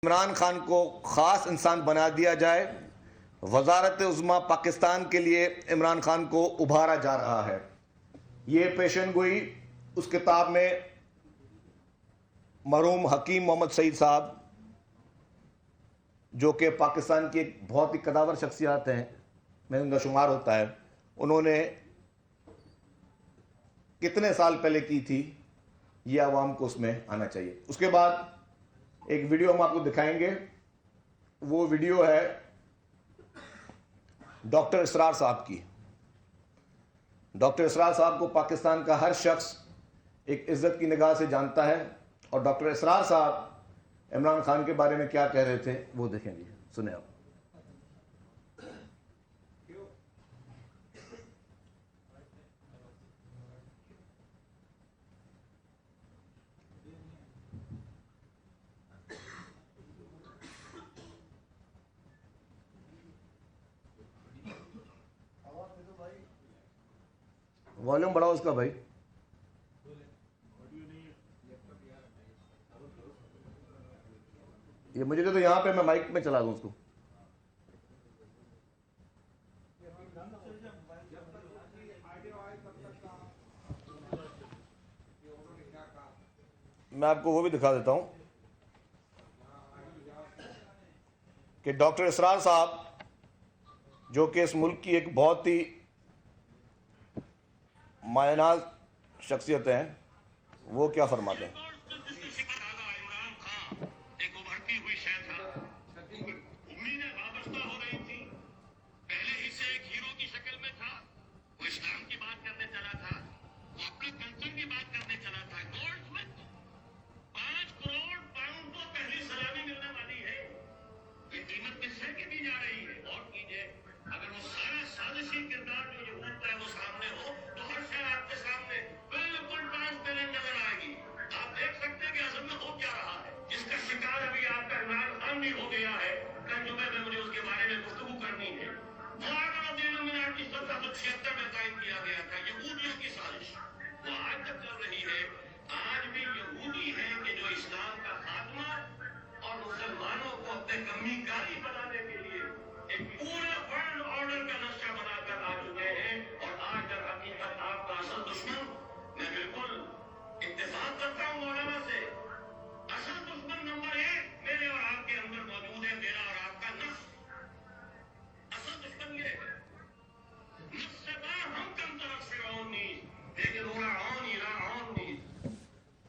इमरान खान को ख़ास इंसान बना दिया जाए। वजारत उज़्मा पाकिस्तान के लिए इमरान खान को उभारा जा रहा है। ये पेशन गोई उस किताब में मरहूम हकीम मोहम्मद सईद साहब, जो कि पाकिस्तान की एक बहुत ही कदावर शख्सियत हैं, में उनका शुमार होता है, उन्होंने कितने साल पहले की थी, ये आवाम को उसमें आना चाहिए। उसके बाद एक वीडियो हम आपको दिखाएंगे। वो वीडियो है डॉक्टर इसरार साहब की। डॉक्टर इसरार साहब को पाकिस्तान का हर शख्स एक इज्जत की निगाह से जानता है, और डॉक्टर इसरार साहब इमरान खान के बारे में क्या कह रहे थे वो देखेंगे, सुने आप। वॉल्यूम बढ़ाओ उसका भाई। ये मुझे तो यहां पे मैं माइक में चला दूं उसको। मैं आपको वो भी दिखा देता हूं कि डॉक्टर इसरार साहब, जो कि इस मुल्क की एक बहुत ही मायनाज शख्सियत हैं, वो क्या फरमाते हैं।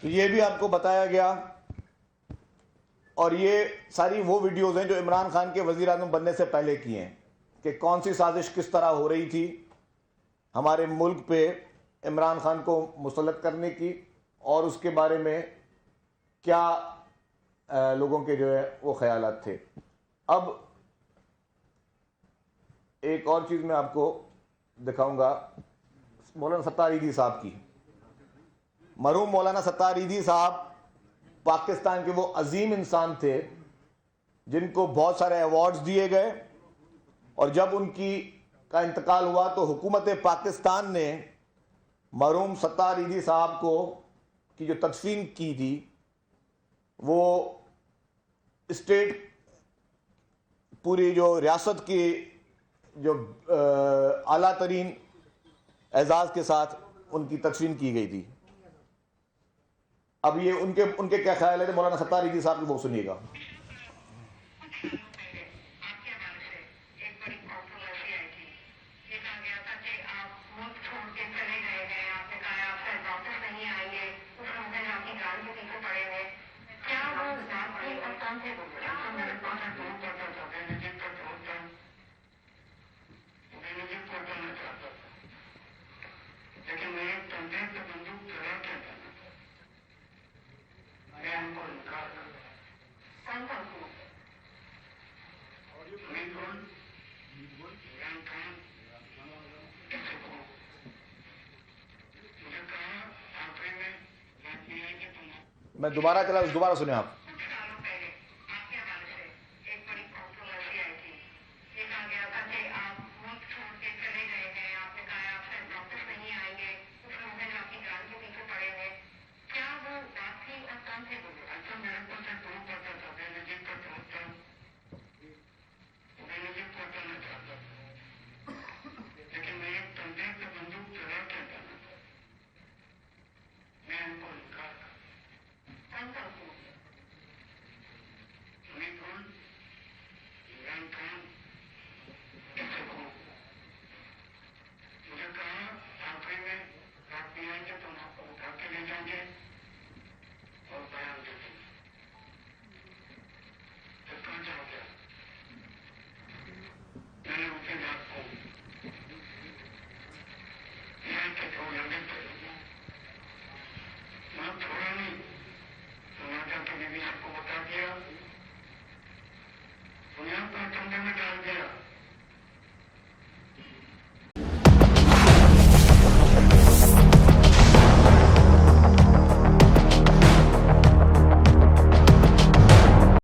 तो ये भी आपको बताया गया, और ये सारी वो वीडियोस हैं जो इमरान खान के वज़ीर आज़म बनने से पहले की हैं, कि कौन सी साजिश किस तरह हो रही थी हमारे मुल्क पे इमरान खान को मुसल्लत करने की, और उसके बारे में क्या लोगों के जो है वो ख्यालात थे। अब एक और चीज़ मैं आपको दिखाऊंगा मौलाना सत्तार ईदी साहब की। मरहूम मौलाना सत्तार ईदी साहब पाकिस्तान के वो अजीम इंसान थे जिनको बहुत सारे अवार्ड्स दिए गए, और जब उनकी का इंतकाल हुआ तो हुकूमत पाकिस्तान ने मरहूम सत्तार ईदी साहब को की जो तदफीन की थी, वो स्टेट पूरी जो रियासत की जो आला तरीन एजाज़ के साथ उनकी तदफीन की गई थी। अब ये उनके क्या ख्याल है मौलाना सत्तार ईदी साहब की, वो सुनिएगा। मैं दोबारा सुने आप।